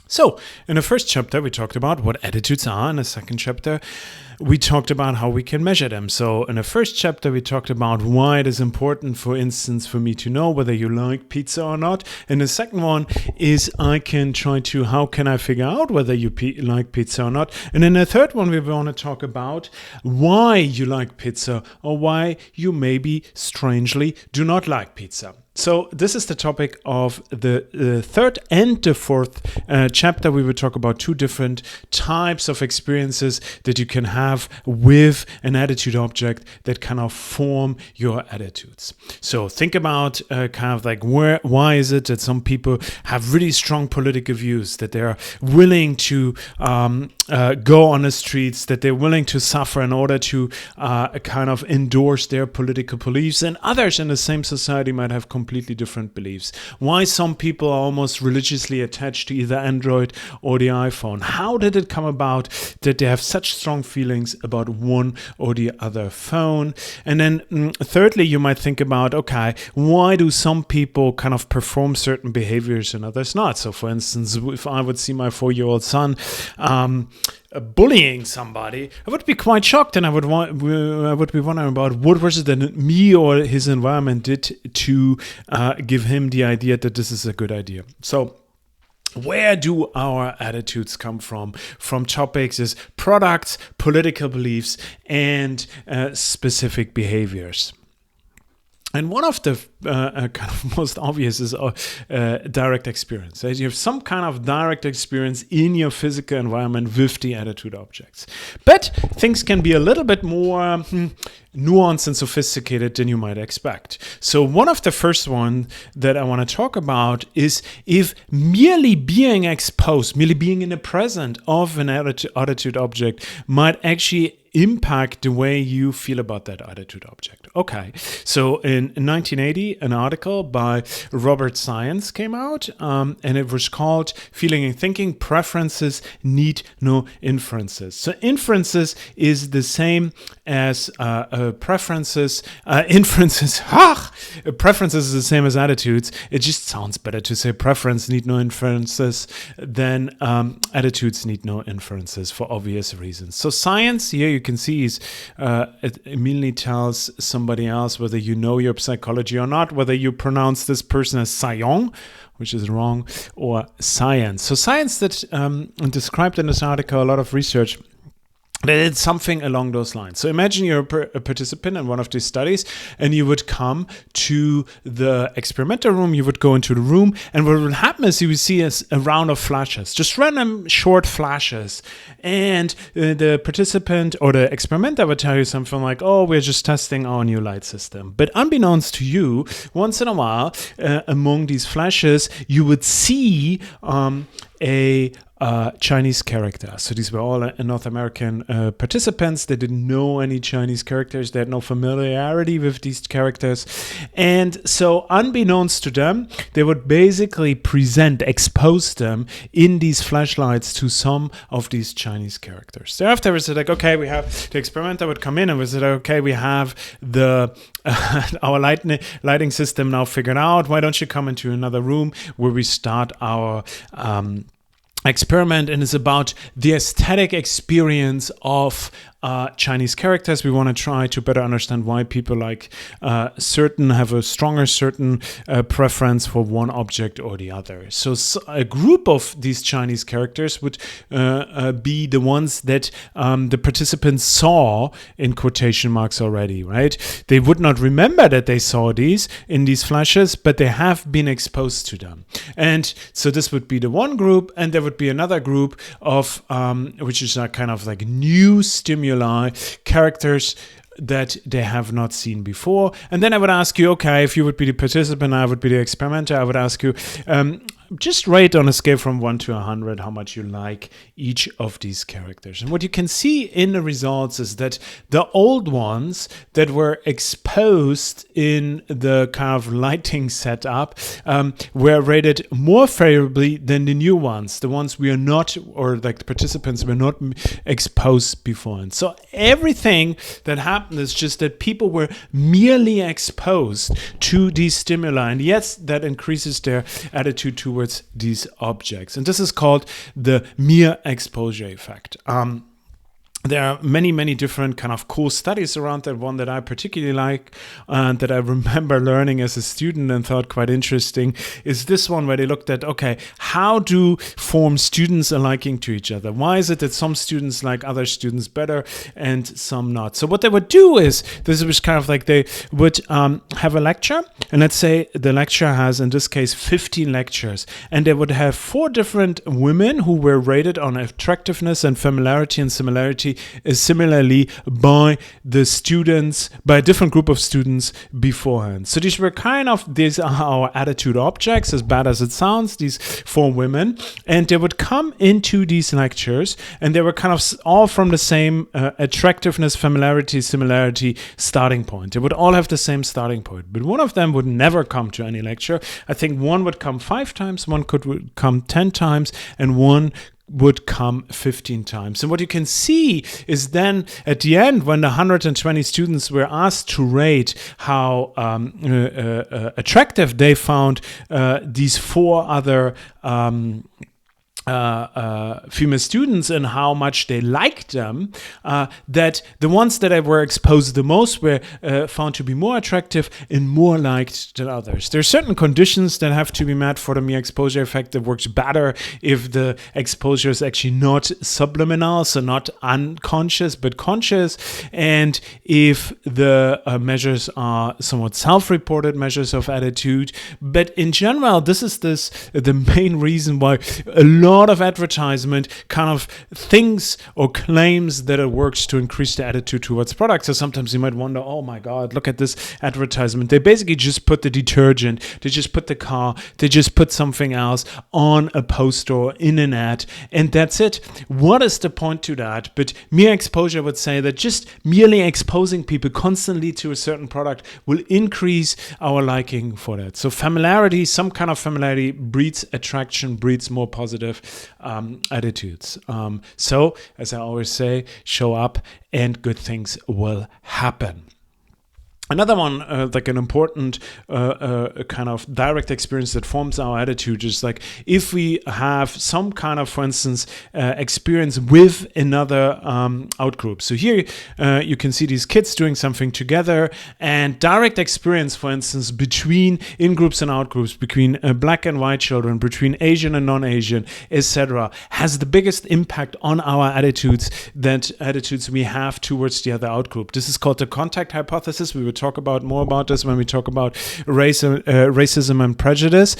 So, in the first chapter, we talked about what attitudes are. In the second chapter, we talked about how we can measure them. So, in the first chapter, we talked about why it is important, for instance, for me to know whether you like pizza or not. And the second one is how can I figure out whether you like pizza or not? And in the third one, we want to talk about why you like pizza or why you maybe strangely do not like pizza. So this is the topic of the third and the fourth chapter. We will talk about two different types of experiences that you can have with an attitude object that kind of form your attitudes. So think about why is it that some people have really strong political views, that they are willing to go on the streets, that they're willing to suffer in order to kind of endorse their political beliefs, and others in the same society might have completely different beliefs. Why some people are almost religiously attached to either Android or the iPhone. How did it come about that they have such strong feelings about one or the other phone? And then thirdly, you might think about, okay, why do some people kind of perform certain behaviors and others not? So for instance, if I would see my 4-year-old son bullying somebody, I would be quite shocked, and I would be wondering about what was it that me or his environment did to give him the idea that this is a good idea. So where do our attitudes come from? From topics as products, political beliefs, and specific behaviors. And one of the kind of most obvious is direct experience. Right? You have some kind of direct experience in your physical environment with the attitude objects. But things can be a little bit more nuanced and sophisticated than you might expect. So one of the first one that I want to talk about is if merely being exposed, merely being in the presence of an attitude object might actually impact the way you feel about that attitude object. Okay, so in 1980, an article by Robert Science came out, and it was called Feeling and Thinking, Preferences Need No Inferences. So inferences is the same as preferences. Inferences, preferences is the same as attitudes. It just sounds better to say preference need no inferences than attitudes need no inferences for obvious reasons. So science here, you can see, it immediately tells somebody else whether you know your psychology or not, whether you pronounce this person as Sayong, which is wrong, or science. So science that described in this article a lot of research that it's something along those lines. So imagine you're a participant in one of these studies, and you would come to the experimental room, you would go into the room, and what would happen is you would see a round of flashes, just random short flashes. And the participant or the experimenter would tell you something like, oh, we're just testing our new light system. But unbeknownst to you, once in a while, among these flashes, you would see a Chinese character. So these were all North American participants. They didn't know any Chinese characters. They had no familiarity with these characters. And so unbeknownst to them, they would basically expose them in these flashlights to some of these Chinese characters. Thereafter, we said, like, okay, we have the experimenter would come in and we said, okay, we have our lighting system now figured out. Why don't you come into another room where we start our experiment, and it's about the aesthetic experience of Chinese characters. We want to try to better understand why people like have a stronger certain preference for one object or the other. So a group of these Chinese characters would be the ones that the participants saw in quotation marks already, right? They would not remember that they saw these in these flashes, but they have been exposed to them. And so this would be the one group, and there would be another group of which is a kind of like new stimuli, characters that they have not seen before. And then I would ask you, okay, if you would be the participant, I would be the experimenter, I would ask you, just rate on a scale from 1 to 100 how much you like each of these characters. And what you can see in the results is that the old ones that were exposed in the kind of lighting setup were rated more favorably than the new ones, the ones we are not, or like the participants were not exposed before. And so everything that happened is just that people were merely exposed to these stimuli, and yes, that increases their attitude towards towards these objects. And this is called the mere exposure effect. There are many, many different kind of cool studies around that. One that I particularly like and that I remember learning as a student and thought quite interesting is this one, where they looked at, okay, how do form students a liking to each other? Why is it that some students like other students better and some not? So what they would do is, this was kind of like they would have a lecture, and let's say the lecture has, in this case, 15 lectures, and they would have 4 different women who were rated on attractiveness and familiarity and similarity similarly by the students, by a different group of students beforehand. So these are our attitude objects, as bad as it sounds, these 4 women, and they would come into these lectures, and they were kind of all from the same attractiveness, familiarity, similarity starting point. They would all have the same starting point, but one of them would never come to any lecture. I think one would come 5 times, one would come 10 times, and one would come 15 times. And what you can see is then at the end, when the 120 students were asked to rate how attractive they found these 4 other female students and how much they liked them, that the ones that were exposed the most were found to be more attractive and more liked than others. There are certain conditions that have to be met for the mere exposure effect that works better if the exposure is actually not subliminal, so not unconscious but conscious, and if the measures are somewhat self-reported measures of attitude. But in general, this is the main reason why a lot of advertisement kind of thinks or claims that it works to increase the attitude towards products. So sometimes you might wonder, oh my God, look at this advertisement. They basically just put the detergent, they just put the car, they just put something else on a poster or in an ad, and that's it. What is the point to that? But mere exposure would say that just merely exposing people constantly to a certain product will increase our liking for that. So familiarity, some kind of familiarity breeds attraction, breeds more positive attitudes. So, as I always say, show up and good things will happen. Another one, like an important kind of direct experience that forms our attitude is like if we have some kind of, for instance, experience with another outgroup. So here you can see these kids doing something together, and direct experience, for instance, between in-groups and out-groups, between black and white children, between Asian and non-Asian, etc., has the biggest impact on our attitudes we have towards the other outgroup. This is called the contact hypothesis. We will talk about more about this when we talk about racism and prejudice.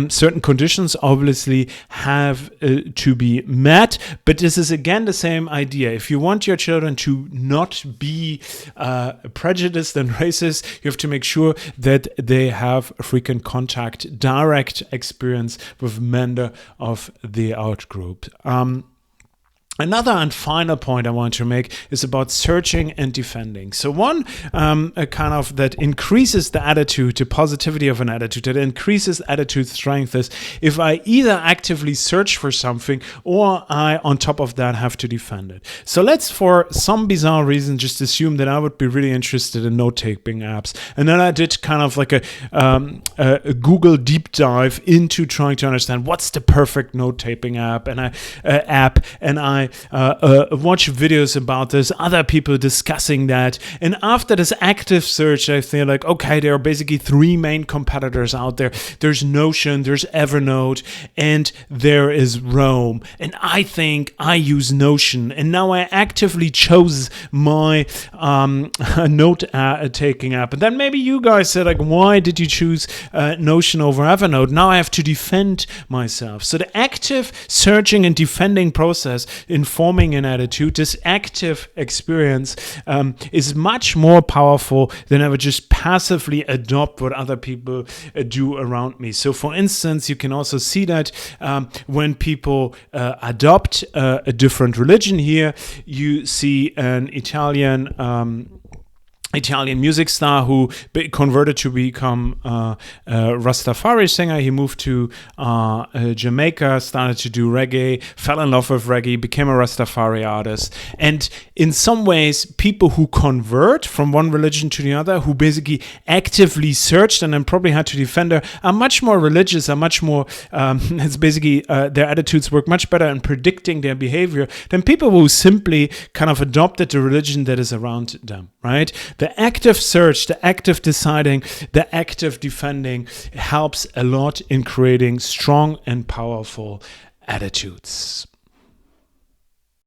Certain conditions obviously have to be met, but this is again the same idea. If you want your children to not be prejudiced and racist, you have to make sure that they have frequent contact, direct experience with member of the outgroup. Another and final point I want to make is about searching and defending. So one kind of that increases the attitude, the positivity of an attitude, that increases attitude strength is if I either actively search for something or I, on top of that, have to defend it. So let's, for some bizarre reason, just assume that I would be really interested in note-taking apps. And then I did kind of like a Google deep dive into trying to understand what's the perfect note-taking app, and I watch videos about this, other people discussing that. And after this active search, I feel like, okay, there are basically 3 main competitors out there. There's Notion, there's Evernote, and there is Roam. And I think I use Notion. And now I actively chose my note-taking app. And then maybe you guys said, like, why did you choose Notion over Evernote? Now I have to defend myself. So the active searching and defending process informing an attitude, this active experience is much more powerful than I would just passively adopt what other people do around me. So for instance, you can also see that when people adopt a different religion here, you see an Italian Italian music star who converted to become a Rastafari singer. He moved to Jamaica, started to do reggae, fell in love with reggae, became a Rastafari artist. And in some ways, people who convert from one religion to the other, who basically actively searched and then probably had to defend her, are much more religious, are much more, it's basically their attitudes work much better in predicting their behavior than people who simply kind of adopted the religion that is around them, right? The active search, the active deciding, the active defending helps a lot in creating strong and powerful attitudes.